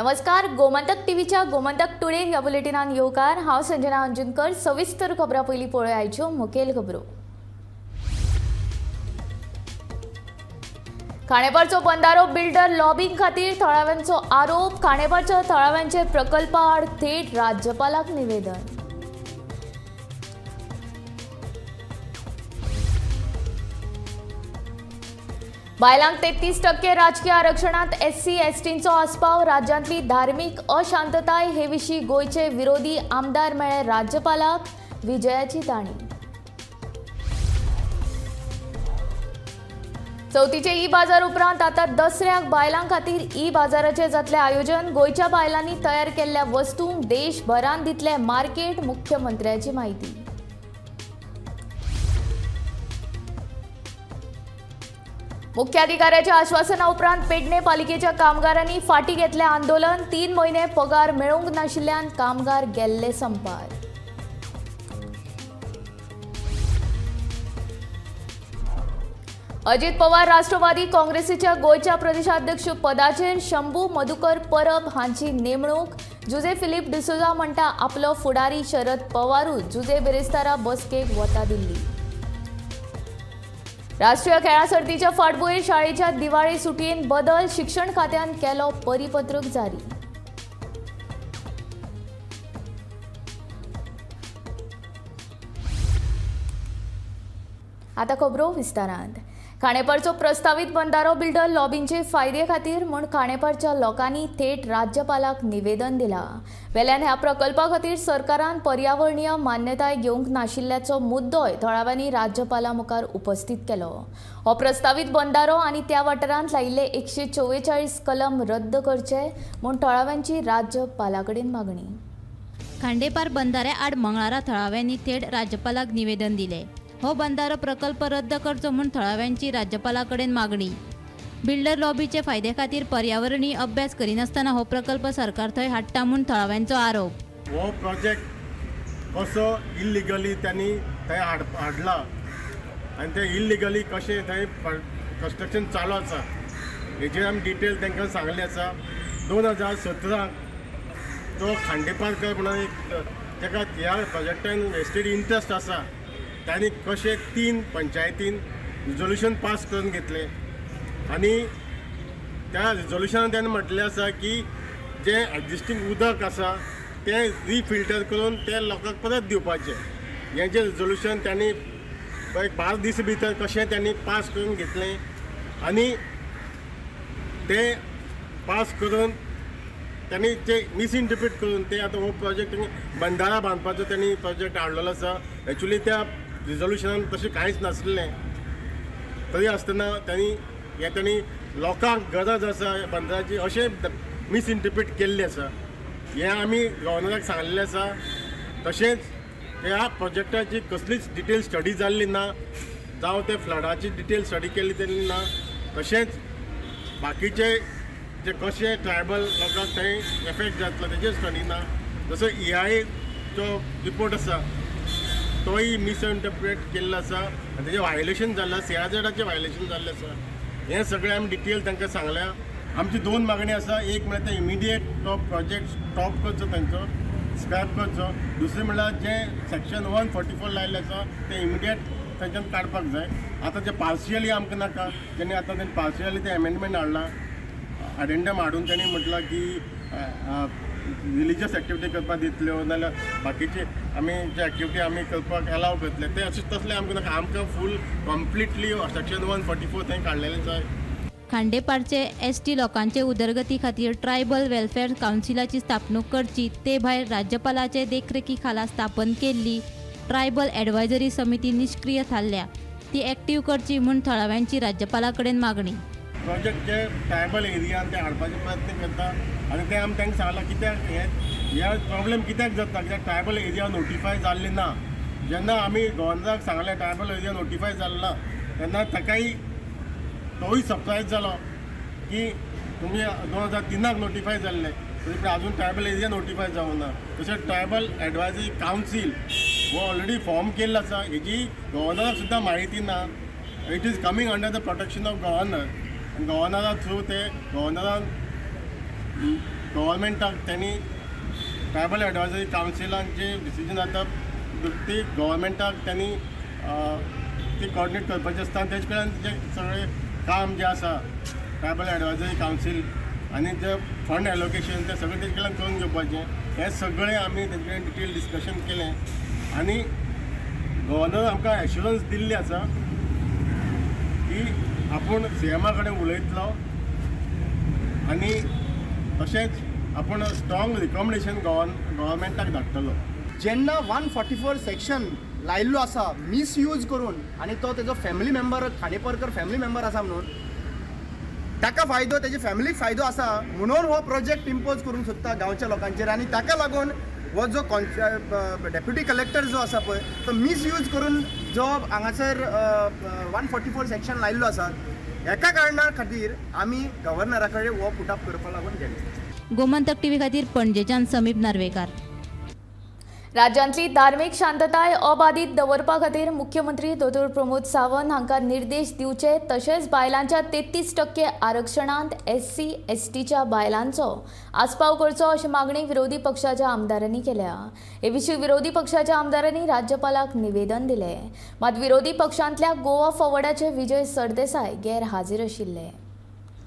नमस्कार, गोमंतक टीव्हीच्या गोमंतक टुडे ह्या बुलेटिनान येवकार। हांव संजना अंजुनकर। सविस्तर खबरां पयलीं पळोवया आयच्यो मुखेल खबरो। खाणेपारचो बंधारो बिल्डर लॉबिंग खातीर थळाव्यांचो आरोप। खाणेपारच्या थळाव्यांचे प्रकल्पा आड थेट राज्यपालाक निवेदन। बायलांक 33% राजकीय आरक्षणात SC STंचो आस्पाव। राज्यांतली धार्मीक अशांतताय हे विशीं गोयचे विरोधी आमदार मेळे राज्यपालाक। विजयाची ताणी। चवथीचे ई-बाजार उपरांत आता दसऱ्याक बायलां खातीर ई-बाजाराचे जातले आयोजन। गोयच्या बायलांनी तयार केल्ल्या वस्तूंक देशभरांत दितले मार्केट। मुख्यमंत्र्याची माहिती। मुख्याधिकाऱ्याच्या आश्वासना उपरांत पेडणे पालिकेच्या कामगारांनी फाटी घेतले आंदोलन। 3 महिने पगार मेळूंक नाशिल्ल्यान कामगार गेल्ले संपार। अजित पवार राष्ट्रवादी काँग्रेसीच्या गोयच्या प्रदेशाध्यक्ष पदाचेर शंभू मधुकर परब हांची नेमणूक। जुजे फिलिप डिसोजा म्हणटा आपलो फुडारी शरद पवारूच जुजे बेरेस्तारा बसकेक वता दिल्ली। राष्ट्रीय खेळां सर्तीच्या फाटभुंयेर शाळेच्या दिवाळी सुटयेन बदल। शिक्षण खात्यान केलो परिपत्रक जारी। आता खबरो विस्तारांत। खाणेपारचो प्रस्तावित बंधारो बिल्डर लॉबींचे फायदे खातीर म्हूण खाणेपारच्या लोकांनी थेट राज्यपालाक निवेदन दिलां। वेल्यान ह्या प्रकल्पा खातीर सरकारान पर्यावरणीय मान्यताय घेवंक नाशिल्ल्याचो मुद्दोय थळाव्यांनी राज्यपाला मुखार उपस्थित केलो। हो प्रस्तावित बंधारो आनी त्या वाठारांत लायिल्ले 144 कलम रद्द करचे म्हूण थळाव्यांची राज्यपालाकडेन मागणी। खांडेपार बंधाऱ्या आड मंगळारा थळाव्यांनी थेट राज्यपालाक निवेदन दिले। हो बंधारो प्रकल्प रद्द करचो म्हूण थळाव्यांची राज्यपालाकडेन मागणी। बिल्डर लॉबीचे फायदे खातीर पर्यावरणीय अभ्यास करिनासतना हो प्रकल्प सरकार थंय हाडटा म्हूण थळाव्यांचो आरोप। हो प्रोजेक्ट कसो इल्लिगली त्यांनी थंय हाडला आनी ते इल्लिगली कशें थंय कंस्ट्रक्शन चालू आसा हेजेर आमी डिटेल तांकां सांगले आसा। 2017 जो खांडेपारकर म्हणून एक ताका ह्या प्रोजेक्टान वेस्टेड इंट्रस्ट आसा त्यांनी कशें 3 पंचायतीन रिजोल्यूशन पास करून घेतले आनी त्या रिजोल्यूशनान त्यांनी म्हटलें आसा की जे एक्जिस्टींग उदक आसा तें रिफिल्टर करून ते लोकांक परत दिवपाचें। हें जें रिजोल्यूशन त्यांनी एक 5 दीस भितर कशें त्यांनी पास करून घेतलें आनी ते पास करून त्यांनी ते मिसइंटरप्रीट करून ते आतां हो प्रोजेक्ट बंधारा बांदपाचो त्यांनी प्रोजेक्ट हाडलेलो आसा। एक्चुअली त्या रिजोल्यूशनान तशें कांयच नासलें तरी आसतना त्यांनी लोकांक गरज आसा बंधाराची अशें मिसइंटरप्रीट केल्लें आसा। हें आमी गव्हर्नराक सांगलेलें आसा। तशेंच ह्या प्रोजेक्टाची कसलीच डिटेल स्टडी जाल्ली ना, जावं ते फ्लडाची डिटेल स्टडी केल्ली ना। तशेंच बाकीचे जे कशें ट्रायबल लोकांक थंय एफेक्ट जातलो तेजेर स्टडी ना। जसो EIA जो रिपोर्ट आसा तोय मिसइंटरप्रेट केल्लो आसा आनी तेजें वायलेशन जाल्लें आसा। CRZचे वायलेशन जाल्लें आसा। हें सगळें आमी डिटेल तांकां सांगल्या। आमची 2 मागणी आसा। एक म्हणल्यार ते इमिडिएट तो प्रोजेक्ट स्टॉप करचो, तांचो स्क्रॅप करचो। दुसरें म्हणल्यार जे सेक्शन 144 लायिल्लें आसा ते इमिडिएट तांच्यान काडपाक जाय। आतां जे पार्शियली आमकां नाका, जेणे आतां तेणी पार्शियली ते अमेंडमेंट हाडला, अडेंडम हाडून तांणी म्हटलां की रिलिजियस एक्टिविटी करपाक दितल्यो नाल्यार बाकीचे आमी जे एक्टिविटी आमी करपाक अलाव करतले ते अशें तसलें आमकां नाका। आमकां फूल कंप्लिटली सेक्शन 144 थंय काडलेलें जाय। खांडेपारचे ST लोकांचे उदरगती खातीर ट्रायबल वेलफेअर कावन्सिलाची स्थापणूक करची। ते भायर राज्यपालाचे देखरेखी खाला स्थापन केल्ली ट्रायबल एडवायझरी समिती निश्क्रीय थारल्या, ती एक्टीव करची म्हूण थळाव्यांची राज्यपालाकडेन मागणी। प्रोजेक्ट जे ट्रायबल एरियान ते हाडपाचे प्रयत्न करता आनी ते आमी तांकां सांगलां कित्याक हे प्रॉब्लेम कित्याक जाता, कित्याक ट्रायबल एरिया नोटिफाय जाल्ली ना। जेन्ना आमी गव्हर्नराक सांगलें ट्रायबल एरिया नोटिफाय जाल्लो ना तेन्ना ताकाय तोय सरप्रायज जालो की तुमी 2003 नोटिफाय जाल्ले तरी आजून ट्रायबल एरिया नोटिफाय जावंक ना। तशेंच ट्रायबल एडवायझरी कावन्सील हो ऑलरेडी फॉर्म केल्लो आसा, हेजी गव्हर्नराक सुद्दां म्हायती ना। It is coming under the protection of governor. गव्हर्नरा थ्रू ते गव्हर्नरान गव्हर्मेंटाक त्यांनी ट्रायबल एडवायझरी कावन्सिलांचे डिसिजन जाता ती गव्हर्मेंटाक त्यांनी ती कोऑर्डिनेट करपाचें आसता आनी तेजे कडल्यान जे सगळें काम जें आसा ट्रायबल एडवायझरी कावन्सील आनी जे फंड एलोकेशन ते सगळें तेजे कडल्यान करून घेवपाचें हें सगळें आमी तेजे कडेन डिटेल डिस्कशन केलें आनी गव्हर्नर आमकां एश्युरन्स दिल्ली आसा की आपूण सीएमा कडेन उलयतलो आनी तशेंच आपूण स्ट्रॉंग रिकमेंडेशन गव्हर्मेंटाक धाडटलो. जेन्ना 144 सेक्शन लायिल्लो आसा मिसयूज करून आनी तो तेजो family member Khandeparkar family member आसा म्हणून ताका फायदो तेजे फॅमिलीक फायदो आसा म्हणून हो प्रोजेक्ट इम्पोज करूंक सोदता गांवच्या लोकांचेर आनी ताका लागून हो जो डेप्युटी कलेक्टर जो आसा पळय तो मिसयूज करून जो हांगासर 144 सेक्शन लायिल्लो आसा एका कारणा खातीर आमी गव्हर्नरा कडेन हो पुटअप करपा लागून गेले. गोमंतक टीव्ही खातीर पणजेच्यान समीप नार्वेकार. राज्यांतली धार्मीक शांतताय अबाधीत दवरपा खातीर मुख्यमंत्री दोतोर प्रमोद सावंत हांकां निर्देश दिवचे तशेंच बायलांच्या 33% आरक्षणांत SC STच्या बायलांचो आस्पाव करचो अशी मागणी विरोधी पक्षाच्या आमदारांनी केल्या. हे विशीं विरोधी पक्षाच्या आमदारांनी राज्यपालाक निवेदन दिलें. मात विरोधी पक्षांतल्या गोवा फॉरवर्डाचे विजय सरदेसाय गैरहाजीर आशिल्ले.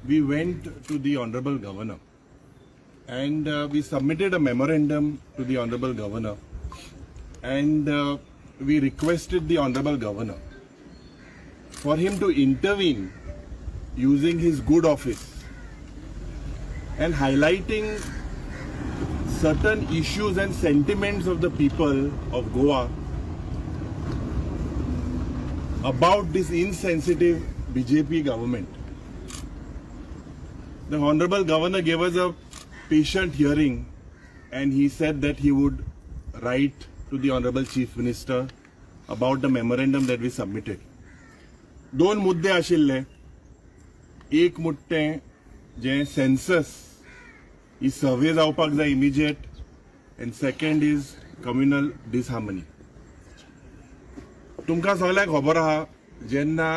We went to the Honorable Governor and we submitted a memorandum to the Honorable Governor and we requested the Honorable Governor for him to intervene using his good office and highlighting certain issues and sentiments of the people of Goa about this insensitive BJP government. The Honorable Governor gave us a patient hearing and he said that he would write to the Honorable Chief Minister about the memorandum that we submitted. दोन मुद्दे आशिल्ले. एक मुद्दे जे census ही सर्वे जावपाक जाय immediate and second is communal disharmony. तुमकां सगळ्यांक खबर आहा जेन्ना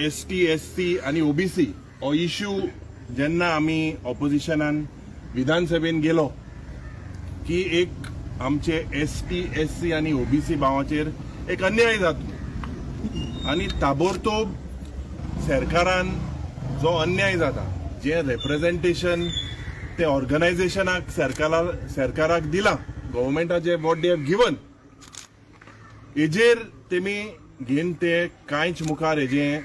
ST SC आनी OBC हो इश्यू जेन्ना आमी ऑपोजिशनान विधानसभेन गेलो की एक आमचे ST SC आनी OBC भावाचेर एक अन्याय जाता आनी ताबडतोब सरकारान जो अन्याय जाता जे रिप्रेझेंटेशन ते ऑर्गनायझेशनाक सरकाराक दिला गव्हर्मेंटाचे वॉट दे हॅव गिवन हेजेर तेमी घेवन ते कांयच मुखार हेजे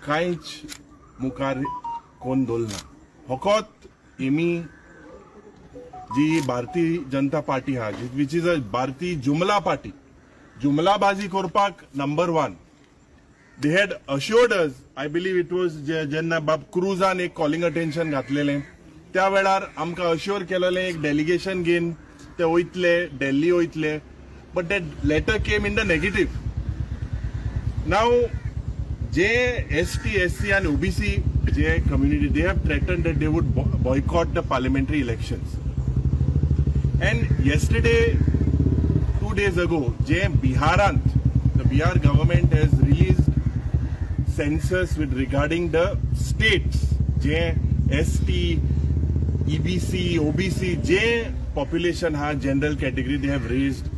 कांयच मुखार कोण दवरना. फकत हेमी जी भारतीय जनता पार्टी हा विच इज अ भारतीय जुमला पार्टी जुमलाबाजी करपाक number 1 they had assured us. I believe it was जेन्ना बाब क्रुजान एक कॉलिंग अटेन्शन घातलेलें त्या वेळार आमकां अश्योर केलेलें एक डेलिगेशन घेवन ते वयतले दिल्ली वयतले but that letter came in the negative. नाव जे ST SC and OBC जे community they have threatened that they would boycott the parliamentary elections. And yesterday 2 days ago je Biharant the Bihar government has released census with regarding the states je ST EBC OBC je population ha general category they have raised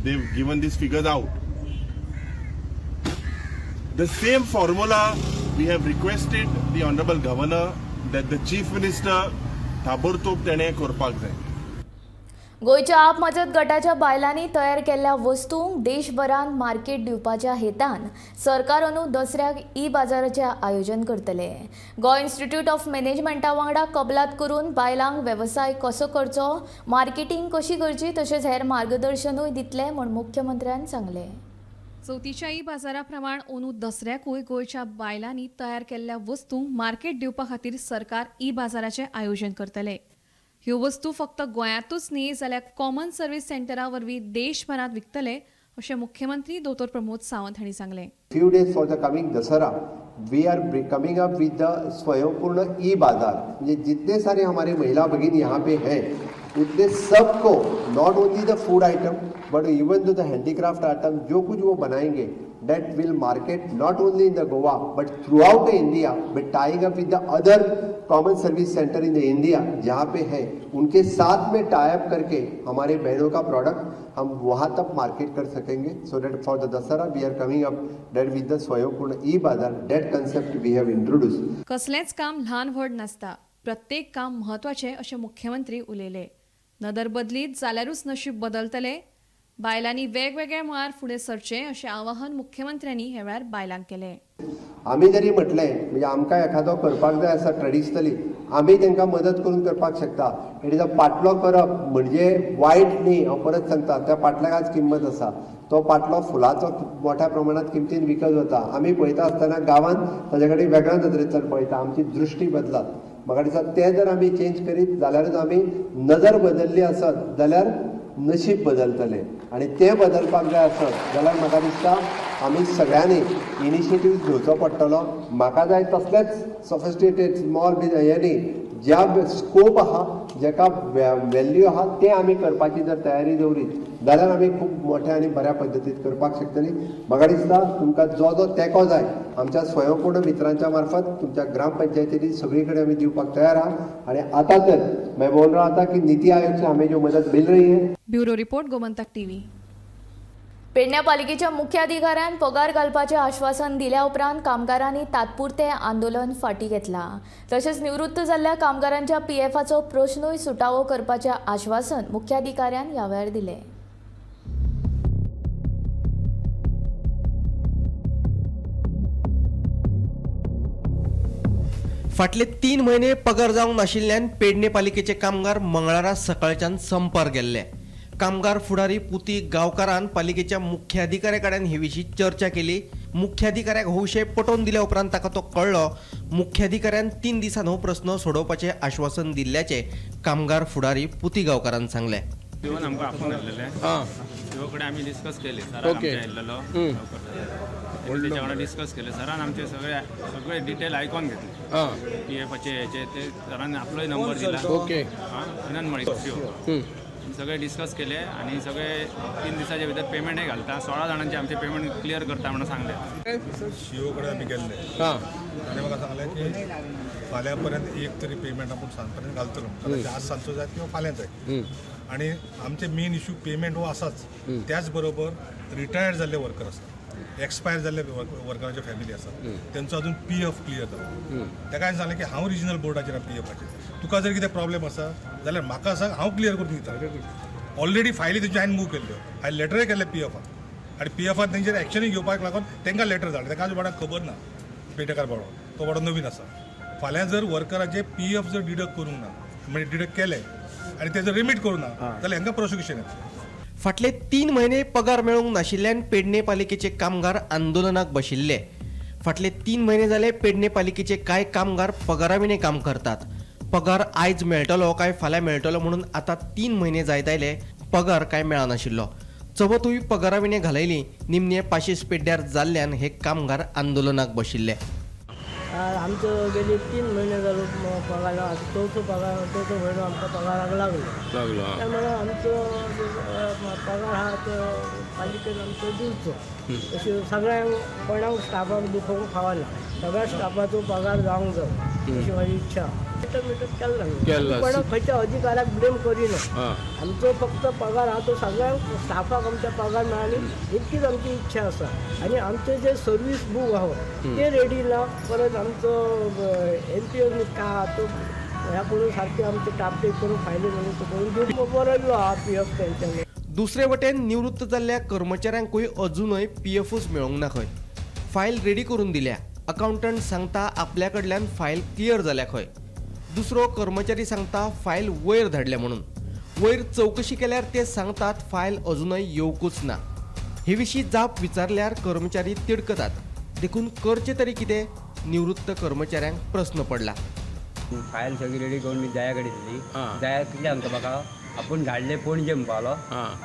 they've given these figures out. The same formula we have requested the Honorable Governor that the Chief Minister ताबडतोब तेणे करपाक जाय. गोयच्या आप मजत गटाच्या बायलांनी तयार केल्ल्या वस्तूंक देशभरात मार्केट दिवपाच्या हेतान सरकार अंदू दसऱ्याक बाजाराचे आयोजन करतले. गोय इन्स्टिट्यूट ऑफ मॅनेजमेंटा वांगडा कबलात करून बायलांक वेवसाय कसो करचो मार्केटिंग कशी करची तशेंच हेर मार्गदर्शनूय दितले म्हण मुख्यमंत्र्यान सांगले. चवथीच्या बाजारा प्रमाण अंदू दसऱ्याकूय गोयच्या बायलांनी तयार केल्ल्या वस्तूंक मार्केट दिवपा खातीर सरकार बाजाराचे आयोजन करतले. ह्यो वस्तू फक्त गोंयांतूच न्ही जाल्यार कॉमन सर्व्हिस सेंटरा वरवीं देशभरात विकतले अशें मुख्यमंत्री दोतोर प्रमोद सावंत हांणी सांगलें. Few days for the coming Dasara, we are coming up with the स्वयंपूर्ण बाजार. ये जितने सारे हमारे महिला भगिनी यहाँ पे हैं, उतने सबको not only the food item but even the handicraft item जो कुछ वो बनाएंगे that will market not only in the Goa but throughout the India, but tying up with the other common service center in the India जहाँ पे है उनके साथ में tie up करके हमारे बहनों का प्रोडक्ट हम वहाँ तक मार्केट कर सकेंगे. So that for the Dasara we are coming up that with the स्वयंपूर्ण e-बाजार, that concept we have introduced. कसलेंच काम ल्हान व्हड नासता, प्रत्येक काम महत्वाचे अशें मुख्यमंत्री उलयले. नदर बदलीत जाल्यारूच नशीब बदलतले. बायलांनी वेगवेगळे मळार फुडें सरचें अशें आवाहन मुख्यमंत्र्यांनी ह्या वेळार बायलांक केलें. आमी जरी म्हटलें म्हणजे आमकां एखादो करपाक जाय आसा ट्रेडिशनली, आमी तांकां मदत करून करपाक शकता. इट इज अ पाटलो करप म्हणजे वायट न्ही. हांव परत सांगता, त्या पाटल्याक किंमत आसा. तो पाटलो फुलाचो मोठ्या प्रमाणात किमतीन विकत वता. आमी पळयता आसतना गांवांत ताजे कडेन वेगळ्या नदरेंतल्यान पळयता. आमची दृश्टी बदलात. म्हाका दिसता तें जर आमी चेंज करीत जाल्यारूच आमी नजर बदलली आसत जाल्यार नशीब बदलतले. आणि ते बदलपाक जाय आसत जाल्यार म्हाका दिसता आमी सगळ्यांनी इनिशिएटीव घेवचो पडटलो. म्हाका जाय तसलेच सोफिस्टिकेटेड स्मॉल यांनी ज्या स्कोप आहा, जेका व्हॅल्यू आहा, ते आमी करपाची जर तयारी दवरीत जाल्यार आमी खूब मोठ्या आनी बऱ्या पद्दतीन करपाक शकतली. म्हाका दिसता तुमकां जो जो तेंको जाय आमच्या स्वयंपूर्ण मित्रांच्या मार्फत तुमच्या ग्रामपंचायतींनी सगळी कडेन आमी दिवपाक तयार आहा. आणि आता तर मैं बोल रहा था कि नीति आयोग से हमें जो मदद मिल रही है. Bureau report, Gomantak TV. पेडण्या पालिकेच्या मुख्याधिकाऱ्यान पगार घालपाचें आश्वासन दिल्या उपरांत कामगारांनी तात्पुरतें आंदोलन फाटीं घेतलां. तशेंच निवृत्त जाल्ल्या कामगारांच्या पीएफाचो प्रश्नूय सुटावो करपाचें आश्वासन मुख्याधिकाऱ्यान ह्या वेळार दिलें. फाटले 3 महिने पगार जावंक नाशिल्ल्यान पेडणे पालिकेचे कामगार मंगळारा सकाळच्यान संपार गेल्ले. कामगार फुडारी पुती गांवकारान पालिकेच्या मुख्याधिकाऱ्या कडेन हे विशीं चर्चा केली. मुख्याधिकाऱ्याक हो विशय पटोवन दिल्या उपरांत ताका तो कळ्ळो. मुख्याधिकाऱ्यान 3 दिसान हो प्रस्न सोडोवपाचें आश्वासन दिल्ल्याचे कामगार फुडारी पुती गांवकारान सांगले. आमकां आपूण आसलेले तेव्हा कडेन आमी डिस्कस केले. सरान आमच्या आयिल्लो तेच्या वांगडा डिस्कस केले. सरान आमचे सगळे डिटेल आयकून घेतले. पीएफाचे हेचे ते सरान आपलोय नंबर दिला. आनंद मळी सगळे डिस्कस केले आणि सगळे 3 दिसाच्या भितर पेमेंटय घालता. 16 जाणांचे आमचे पेमेंट क्लियर करता म्हणून सांगले. सीओ कडेन आमी गेल्ले आनी म्हाका सांगलें की फाल्यां पर्यंत एक तरी पेमेंट आपूण सांज पर्यंत घालतलो. आज सांजचो जाय किंवा फाल्यां जाय. आणि आमचे मेन इश्यू पेमेंट हो आसाच. त्याच बरोबर रिटायर्ड जाल्ले वर्कर आसा, एक्सपायर जाल्ले वर्करांचे फॅमिली आसा, तेंचो अजून पीएफ क्लियर जालो. ताका हांवें सांगलें की हांव रिजनल बोर्डाचेर पीएफाचेर. तुका जर कितें प्रॉब्लेम आसा जाल्यार म्हाका सांग, हांव क्लियर करून दिता. ऑलरेडी फायली तेंच्यो हांवें मूव केल्ल्यो. हांवें लेटरूय केल्ले पीएफाक आनी पीएफाक तेंचेर एक्शनूय घेवपाक लागून तांकां लेटर धाडलें. ताका आज बाळाक खबर ना पेटेकार बाळो, तो बाळो नवीन आसा. फाल्यां जर वर्कराचे पीएफ जर डिडक्ट करूंक ना म्हणजे डिडक्ट केले आणि ते जर रिमीट करूं ना जाल्यार हांकां प्रोसिक्युशन येता. फाटले 3 महिने पगार मेळूंक नाशिल्ल्यान पेडणे पालिकेचे कामगार आंदोलनाक बशिल्ले. फाटले 3 महिने जाले पेडणे पालिकेचे कांय कामगार पगाराविणे काम करतात. पगार आयज मेळटलो काय फाल्यां मेळटलो म्हणून आतां 3 महिने जायत आयले पगार काय मेळनाशिल्लो. चवथूय पगाराविणे घालयली. निमणे पाशिस पेड्ड्यार जाल्ल्यान हे कामगार आंदोलनाक बशिल्ले. आमचं गेले 3 महिने झालो पगार, चौथो महिनो आमच्या पगाराक लागलो. त्यामुळे आमचं पगार हा पालिकेन आमचो दिवचो. अशें सगळ्यांक कोणाक स्टाफाक दुखोवंक खावना. सगळ्या स्टाफाचो पगार जावंक जाय अशी माझी इच्छा. केला कोणाक खंयच्या अधिकाराक ब्लेम करिना. आमचो फक्त पगार हा तो सगळ्यांक स्टाफाक आमच्या पगार मेळ्ळी इतकीच आमची इच्छा आसा. आणि आमचे जे सर्वीस बूक आहा ते रेडी ना. परत आमचो एनपीओनी का तो ह्या करून सारखे आमचे टापटेप करून फायले म्हणून करून बरयल्लो आहा पीएफ तेंच्यांनी. दुसरे वटेन निवृत्त जाल्ल्या कर्मचाऱ्यांकूय अजूनय पीएफूच मेळोंक ना खंय. फायल रेडी करून दिल्या. अकाउंटंट सांगता आपल्या कडल्यान फायल क्लियर जाल्या खंय. दुसरो कर्मचारी सांगता फायल वयर धाडल्या म्हणून. वयर चवकशी केल्यार ते सांगतात फायल अजूनय येवकूच ना. हे विशीं जाप विचारल्यार कर्मचारी तिडकतात. देखून करचे तरी कितें? निवृत्त कर्मचाऱ्यांक प्रश्न पडला. फायल सगळी रेडी करून मी जया कडेन दिली. जया कितें सांगता म्हाका आपूण धाडले पणजे म्हणपालो.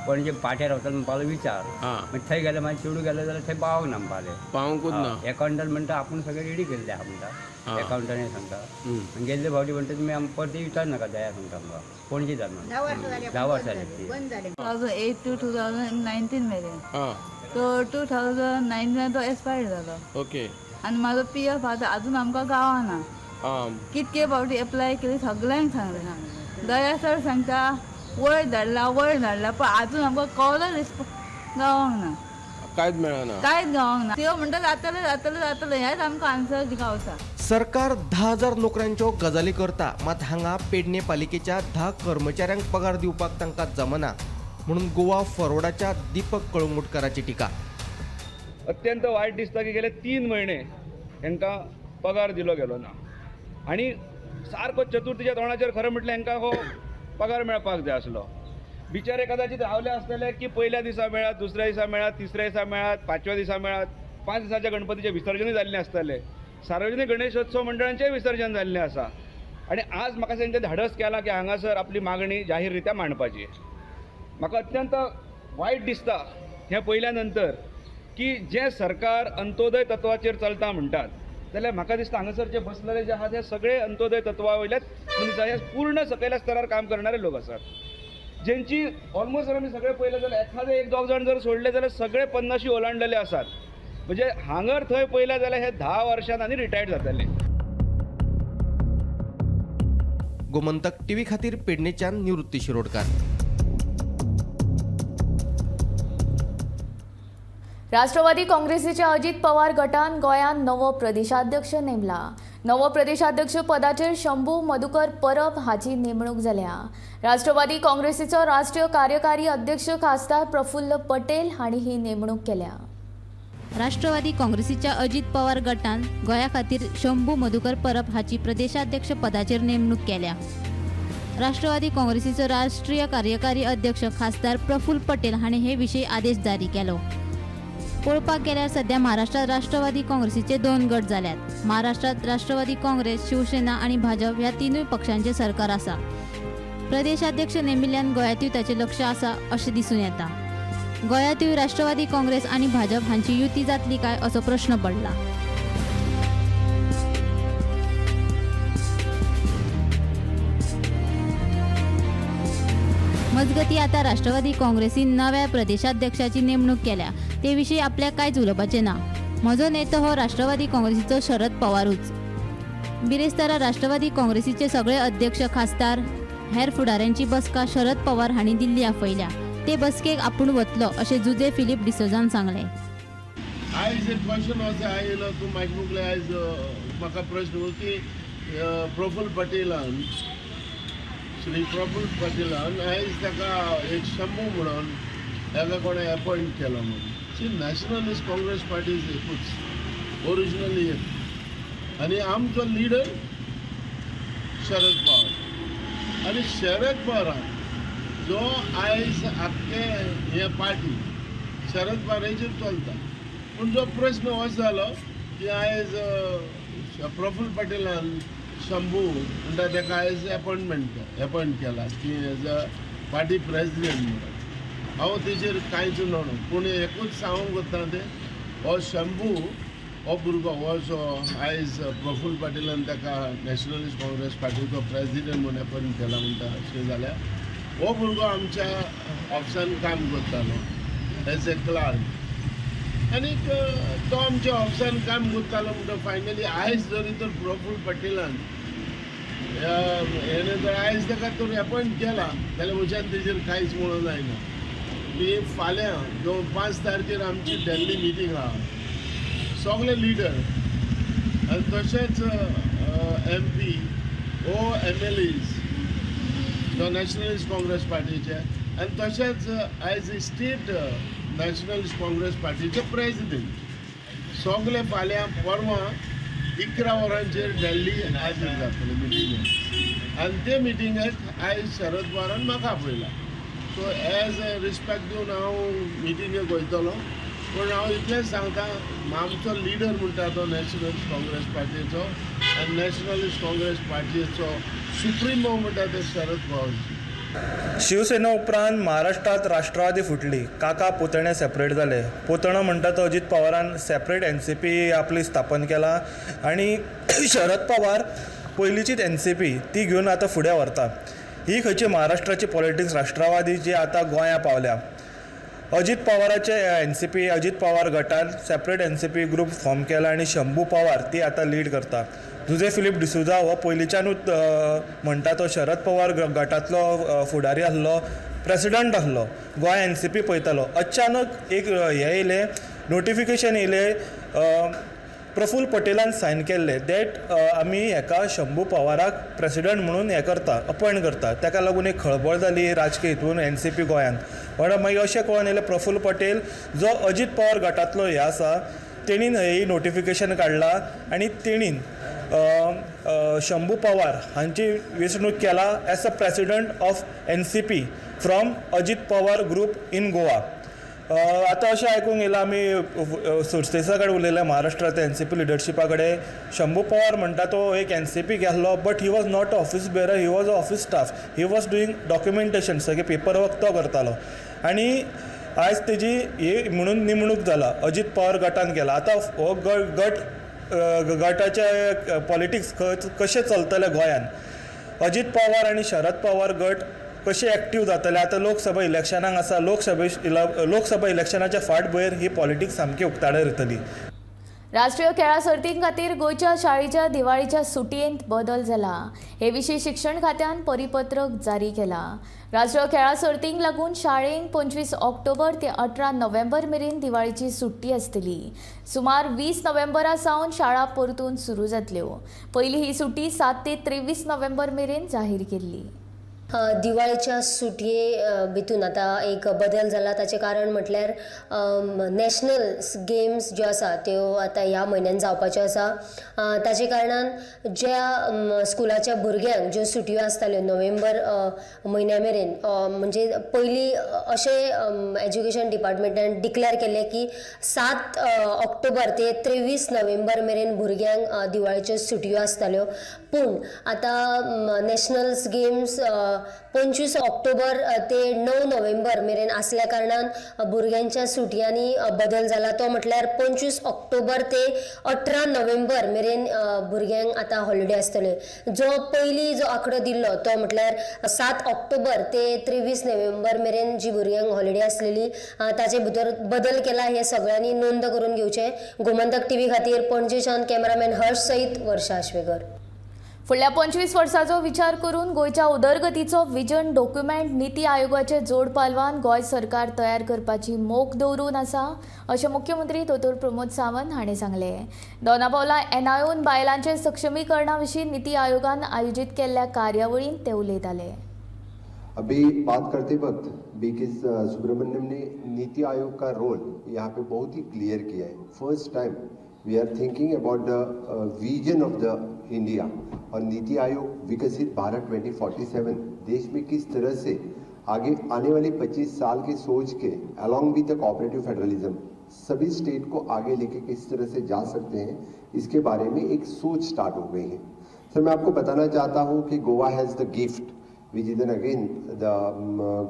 पणजे पाट्यार वता म्हणपालो विचार. मागीर थंय गेले मागीर चेडू गेले जाल्यार थंय पावंक ना म्हणपाले. पावंकूच ना. अकाउंटंट म्हणटा आपूण सगळे रेडी केल्ले आहा म्हणटा. अकाउंटंट सांगता गेल्ले फावटी म्हणटा तुमी आमकां परत विचार नाका जया सांगता आमकां. पणजे जाता 10 वर्सां जाली. 2008 to 2019 मेरेन तो 2019 तो एक्सपायर्ड जालो. ओके. आनी म्हाजो PF आतां अजून आमकां गावना. कितके फावटी एप्लाय केली सगळ्यांक सांगलें. दया सर सांगता वयर धाडला पण अजून आमकां कॉल गावंक ना. कांयच मेळना. कांयच गावंक ना. त्यो म्हणटा जातलें हेच आमकां आन्सर गावता. सरकार 10,000 नोकऱ्यांच्यो गजाली करता, मात हांगा पेडणे पालिकेच्या 10 कर्मचाऱ्यांक पगार दिवपाक तांकां जमना म्हणून गोवा फॉरवर्डाच्या दीपक कळंगुटकाराची टिका. अत्यंत वायट दिसता की गेले 3 महिने हांकां पगार दिलो गेलो ना आनी सारको चतुर्थीच्या तोंडाचेर खरें म्हटल्यार हांकां हो पगार मेळपाक जाय आसलो. बिचारे कदाचित रावले आसतले की पयल्या दिसा मेळत, दुसऱ्या दिसा मेळत, तिसऱ्या दिसा मेळत, 5व्या दिसा मेळत. 5 दिसाच्या गणपतीचे विसर्जनूय जाल्लें आसतलें. सार्वजनीक गणेशोत्सव मंडळांचेंय विसर्जन जाल्लें आसा आनी आज म्हाका तांचे धाडस केलां की हांगासर आपली मागणी जाहीररित्या मांडपाची. म्हाका अत्यंत वायट दिसता हें पयल्या नंतर की जें सरकार अंत्योदय तत्वाचेर चलता म्हणटात जाल्यार म्हाका दिसता हांगासर जे बसलेले जे आहात हे सगळे अंत्योदय तत्वा वयलेच मनीस हे पूर्ण सकयल्या स्तरार काम करणारे लोक आसात, जेंची ऑलमोस्ट जर आमी सगळे पळयले जाल्यार एखादे 1-2 जाण जर सोडले जाल्यार सगळे 50 ओलांडलेले आसात. म्हणजे हांगर थंय पळयले जाल्यार हे 10 वर्षांत आनी रिटायर्ड जातले. गोमंतक TV खातीर पेडणेच्यान निवृत्ती शिरोडकार. राष्ट्रवादी काँग्रेसीच्या अजित पवार गटान गोंयात नवो प्रदेशाध्यक्ष नेमला. नवो प्रदेशाध्यक्ष पदाचेर शंभू मधुकर परब हाची नेमणूक जाल्या. राष्ट्रवादी काँग्रेसीचो राष्ट्रीय कार्यकारी अध्यक्ष खासदार प्रफुल्ल पटेल हांणी ही नेमणूक केल्या. राष्ट्रवादी काँग्रेसीच्या अजित पवार गटान गोंया खातीर शंभू मधुकर परब हाची प्रदेशाध्यक्ष पदाचेर नेमणूक केल्या. राष्ट्रवादी काँग्रेसीचो राष्ट्रीय कार्यकारी अध्यक्ष खासदार प्रफुल्ल पटेल हांणी हे विशीं आदेश जारी केलो. पळोवपाक गेल्यार सध्या महाराष्ट्रात राष्ट्रवादी काँग्रेसीचे 2 गट जाल्यात. महाराष्ट्रात राष्ट्रवादी काँग्रेस, शिवसेना आणि भाजप ह्या 3 पक्षांचे सरकार आसा. प्रदेशाध्यक्ष नेमिल्ल्यान गोंयातूय ताचे लक्ष आसा अशें दिसून येता. गोंयातूय राष्ट्रवादी काँग्रेस आणि भाजप हांची युती जातली काय असो प्रश्न पडला. मजगती आता राष्ट्रवादी काँग्रेसीन नव्या प्रदेशाध्यक्षाची नेमणूक केल्या. ते विशीं आपल्याक कांयच उलोवपाचें ना. म्हजो नेतो हो राष्ट्रवादी काँग्रेसीचो शरद पवारूच. बिरेस्तारा राष्ट्रवादी काँग्रेसीचे सगळे अध्यक्ष, खासदार, हेर फुडाऱ्यांची बसका शरद पवार हांणी दिल्ली आपयल्या. ते बसकेक आपूण वतलो अशें जुजे फिलिप डिसोजान सांगलें. आयज एक क्वेश्चन असो आयलो, तूं म्हाका मुगले आयज म्हाका प्रश्न की प्रफुल्ल पटेलान, श्री प्रफुल्ल पटेलान आयज ताका एक शंभू म्हणून ताका कोणें अपॉयंट केलो म्हणून. नॅशनलिस्ट काँग्रेस पार्टी एकूच ओरिजिनली एक आनी आमचो लिडर शरद पवार. आनी शरद पवारान जो आयज आख्खे हे पार्टी शरद पवाराचेर चलता. पूण जो प्रश्न हो जालो की आयज प्रफुल्ल पटेलान शंभू म्हणटा ताका आयज अपॉयंट केला की एज अ पार्टी प्रेसिडेंट म्हणून. हांव तेजेर कांयच न्हू, पूण एकूच सांगूंक वता तें हो शंभू हो भुरगो हो जो आयज प्रफुल्ल पटेलान ताका नॅशनलिस्ट काँग्रेस पार्टीचो प्रेसिडेंट म्हणून अपॉयंट केला म्हणटा अशें जाल्यार हो भुरगो आमच्या ऑफिसान काम करतालो एज ए क्लार्क. आनीक तो आमच्या ऑफिसान काम करतालो म्हणटा फायनली आयज जरी तर प्रफुल्ल पटेलान हेणें जर आयज ताका तर अपॉयंट केला जाल्यार म्हज्यान तेजेर कांयच म्हणून जायना. मी फाल्यां जो 5 तारखेर आमची दिल्ली मिटींग आहा, सगळे लिडर आनी तशेंच MP MLAs जो नॅशनलिस्ट काँग्रेस पार्टीचे आनी तशेंच आयज स्टेट नॅशनलिस्ट काँग्रेस पार्टीचे प्रेसिडेंट सगळे फाल्यां परवां 11 वरांचेर दिल्ली हाजीर जातले मिटिंगेक. आनी ते मिटिंगेक आयज शरद पवारान म्हाका आपयला. सो एज ए रिस्पेक्ट दिवन हांव मिटिंगेक वयतलो. पूण हांव इतलेंच सांगता, आमचो लिडर म्हणटा तो नॅशनलिस्ट काँग्रेस पार्टीचो आनी नॅशनलिस्ट काँग्रेस पार्टीचो सुप्रिमो म्हणटा ते शरद पवार. शिवसेना उपरांत महाराष्ट्रात राष्ट्रवादी फुटली. काका पुतणे सेपरेट जाले. पुतणो म्हणटा तो अजित पवारान सेपरेट NCP आपली स्थापन केला आनी शरद पवार पयलींचीच NCP ती घेवन आतां फुडें व्हरता. ही खंयची महाराष्ट्राची पॉलिटिक्स राष्ट्रवादी जी आतां गोंया पावल्या. अजित पवाराचे NCP अजित पवार गटान सेपरेट NCP ग्रुप फॉर्म केला आणि शंभू पवार ती आता लीड करता. जुजे फिलिप डिसुजा हो पयलींच्यानूच म्हणटा तो शरद पवार गटांतलो फुडारी आसलो, प्रेसिडेंट आसलो, गोंय NCP पळयतालो. अचानक एक हे येयलें नोटिफिकेशन येयलें प्रफुल्ल पटेलान सायन केल्ले दॅट आमी हेका शंभू पवाराक प्रेसिडेंट म्हणून हे करता अपॉयंट करता. ताका लागून एक खळबळ जाली राजकीय हितून NCP गोंयांत. पण मागीर अशें कळून येयलें प्रफुल्ल पटेल जो अजित पवार गटांतलो हे आसा तेणीन ही नोटिफिकेशन काडला आणि तेणीन शंभू पवार हांची वेंचणूक केला as a president of NCP from Ajit Pawar group in Goa. आतां अशें आयकूंक येयलां आमी सोर्सेसा कडेन उलयलें महाराष्ट्रांत NCP लिडरशिपा कडेन. शंभू पवार म्हणटा तो एक NCP गेल्लो but he was not office bearer, he was a office staff. He was doing documentation सगळे पेपर वर्क तो करतालो आनी आयज तेजी ही म्हणून निमणूक जाला अजित पवार गटान केला. आतां हो गटाचे पॉलिटिक्स कशें चलतले गोंयान, अजित पवार आनी शरद पवार गट कशें एक्टीव जातले. आतां लोकसभा इलेक्शनाक आसा, लोकसभा इलेक्शनाच्या फाट भयर ही पॉलिटिक्स सामकी उक्ताडार येतली. राष्ट्रीय खेळा सर्तीं खातीर गोंयच्या शाळेच्या दिवाळीच्या सुटयेंत बदल जाला. हे विशीं शिक्षण खात्यान परिपत्रक जारी केला. राष्ट्रीय खेळा सर्तींक लागून शाळेंक 25 ऑक्टोबर ते 18 नोव्हेंबर मेरेन दिवाळीची सुट्टी आसतली. सुमार 20 नोव्हेंबरा सावन शाळा परतून सुरू जातल्यो. पयली ही सुटी 7 ते 23 नोव्हेंबर मेरेन जाहीर केल्ली. दिवाळीच्या सुटये भितून आतां एक बदल जाला. ताचें कारण म्हटल्यार नॅशनल गेम्स ज्यो आसा त्यो आतां ह्या म्हयन्यान जावपाच्यो आसा. ताचे कारणान ज्या स्कुलाच्या भुरग्यांक ज्यो सुटयो आसताल्यो नोव्हेंबर म्हयन्या मेरेन म्हणजे पयलीं अशें एज्युकेशन डिपार्टमेंटान डिक्लेअर केल्लें की 7 ऑक्टोबर ते 23 नोव्हेंबर मेरेन भुरग्यांक दिवाळीच्यो सुटयो आसताल्यो. पूण आतां नॅशनल्स गेम्स 25 ऑक्टोबर ते 9 नोव्हेंबर मेरेन असल्या कारणान भुरग्यांच्या सुटयांनी बदल जाला. तो म्हटल्यार 25 ऑक्टोबर ते 18 नोव्हेंबर मेरेन भुरग्यांक आतां हॉलिडे आसतले. जो पयलीं जो आंकडो दिल्लो तो म्हटल्यार 7 ऑक्टोबर ते 23 नोव्हेंबर मेरेन जी भुरग्यांक हॉलिडे आसलेली ताचे भितर बदल केला. हे सगळ्यांनी नोंद करून घेवचे. गोमंतक TV खातीर पणजेच्यान कॅमेरामॅन हर्ष सयत वर्षा आश्वेकर. फुडल्या 25 वर्सांचो विचार करून गोंयच्या उदरगतीचो विजन डॉक्युमेंट नीती आयोगाचे जोड पालवान गोंय सरकार तयार करपाची मोख दवरून आसा अशें मुख्यमंत्री दोतोर प्रमोद सावंत हाणें सांगलें. दोनापावला NIOन बायलांचे सक्षमीकरणा विशीं नीती आयोगान आयोजीत केल्ल्या कार्यावळींत ते उलयताले. अभी बात करते वक्त BK सुब्रमण्यम ने नीति आयोग का रोल यहाँ पे बहुत ही क्लियर किया है. First time we are thinking about the vision of the India और नीति आयोग विकसित भारत 2047 देश में किस तरह से आगे आने वाली 25 साल की सोच के अलॉन्ग विद द कोऑपरेटिव फेडरलिज्म सभी स्टेट को आगे लेके किस तरह से जा सकते हैं इसके बारे में एक सोच स्टार्ट हो गई है. सर मैं आपको बताना चाहता हूँ कि Goa has the gift which is then again the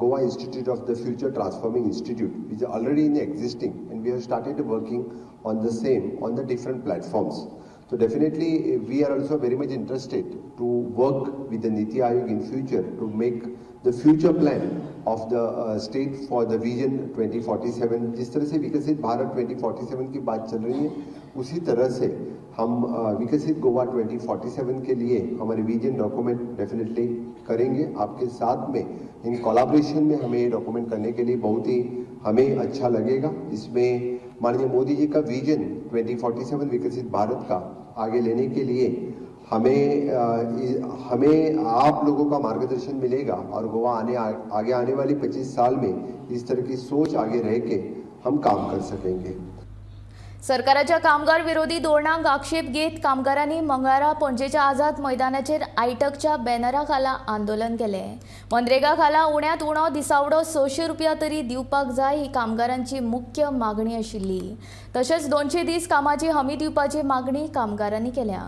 Goa Institute of the Future Transforming Institute which is already in existing and we have started working on the same on the different platforms. So definitely we are also very much interested to work with the Niti Aayog in future to make the future plan of the state for the vision 2047. जिस तरह से विकसित भारत 2047 की बात चल रही है उसी तरह से हम विकसित गोवा 2047 के लिए हमारे विजन डॉक्यूमेंट डेफिनेटली करेंगे आपके साथ में. इन कोलैबोरेशन में हमें ये डॉक्यूमेंट करने के लिए बहुत ही हमें अच्छा लगेगा. इसमें माननीय मोदी जी का विजन 2047 विकसित भारत का आगे लेने के लिए हमें आप लोगों का मार्गदर्शन मिलेगा और गोवा आगे आने वाली 25 साल में इस तरह की सोच आगे रह के हम काम कर सकेंगे. सरकाराच्या कामगार विरोधी धोरणांक आक्षेप घेत कामगारांनी मंगळारा पणजेच्या आझाद मैदानाचेर आयटकच्या बॅनरा खाला आंदोलन केलें. मनरेगा खाला उण्यांत उणो दिसावडो 600 रुपया तरी दिवपाक जाय ही कामगारांची मुख्य मागणी आशिल्ली. तशेंच 200 दीस कामाची हमी दिवपाची मागणी कामगारांनी केल्या.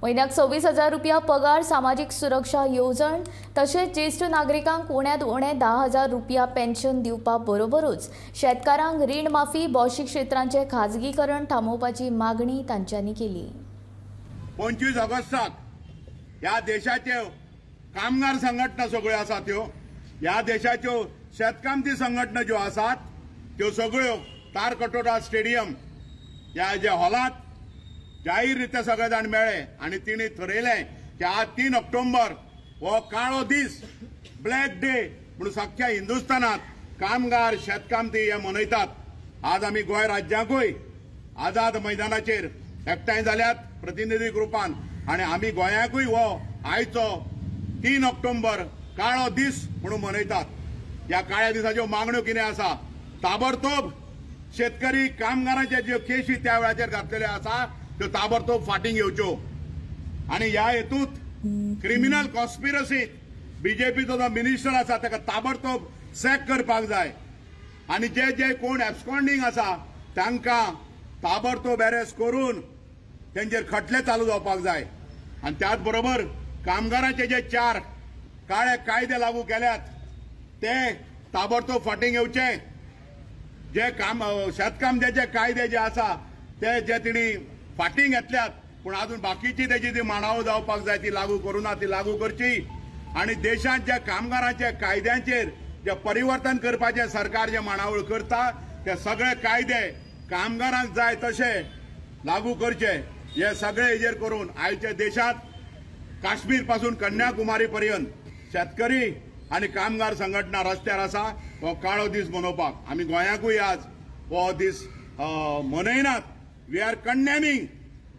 म्हयन्याक 26,000 रुपया पगार सामाजीक सुरक्षा येवजण तशेंच ज्येश्ठ नागरिकांक उण्यांत उणें 10,000 रुपया पेन्शन दिवपा बरोबरूच शेतकारांक रीण माफी भौशीक क्षेत्रांचे खाजगीकरण थांबोवपाची मागणी तांच्यांनी केली. 25 ऑगस्टाक ह्या देशाच्यो कामगार संघटना सगळ्यो आसात त्यो ह्या देशाच्यो शेतकामती संघटना ज्यो आसात त्यो सगळ्यो तारकटोरा स्टेडियम ह्या ज्या हॉलांत जाहीररित्या सगळे जाण मेळ्ळे आनी तिणी ठरयलें की आज 3 ऑक्टोबर हो काळो दीस ब्लॅक डे म्हणून सख्या हिंदुस्थानात कामगार शेतकामती हे मनयतात. आज आमी गोंय राज्याकूय आझाद मैदानाचेर एकठांय जाल्यात प्रतिनिधी ग्रुपान आनी आमी गोंयाकूय हो आयचो 3 ऑक्टोबर काळो दीस म्हणून मनयतात. ह्या काळ्या दिसाच्यो मागण्यो कितें आसा? ताबडतोब शेतकरी कामगारांचे ज्यो केशी त्या वेळाचेर घातलेल्यो आसा त्यो ताबडतोब फाटीं घेवच्यो आनी ह्या हेतूंत क्रिमिनल कॉन्स्पिरसीत बीजेपीचो जो मिनिस्टर आसा ताका ताबडतोब सॅक करपाक जाय आनी जे जे कोण एब्सकॉन्डिंग आसा तांकां ताबडतोब अरेस्ट करून तेंचेर खटले चालू जावपाक जाय. आनी त्याच बरोबर कामगारांचे जे 4 काळे कायदे लागू केल्यात ते ताबडतोब फाटीं घेवचे. जे शेतकामत्याचे कायदे जे आसा ते जे तिणी फाटीं घेतल्यात पूण अजून बाकीची तेजी जी मांडावळ जावपाक जाय ती लागू करूना ती लागू करची आनी देशांत ज्या कामगारांच्या कायद्यांचेर जे परिवर्तन करपाचे सरकार जे मांडावळ करता ते सगळे कायदे कामगारांक जाय तशे लागू करचे. हे सगळे हेजेर करून आयच्या देशांत काश्मीर पासून कन्याकुमारी पर्यंत शेतकरी आनी कामगार संघटना रस्त्यार आसा हो काळो दीस मनोवपाक. आमी गोंयाकूय आज हो दीस मनयनात. We are condemning.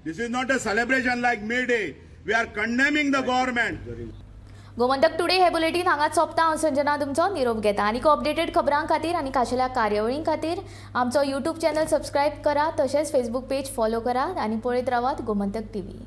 This is not a celebration like May Day. We are condemning the government. Gomantak today हे बुलेटीन हांगाच सोंपता. हांव संजना तुमचो निरोप घेता. आनी अपडेटेड खबरां खातीर आनी खाशेल्या कार्यावळीं खातीर आमचो यूट्यूब चॅनल सबस्क्रायब करा. तशेंच फेसबूक पेज फॉलो करात आनी पळयत रावात गोमंतक TV.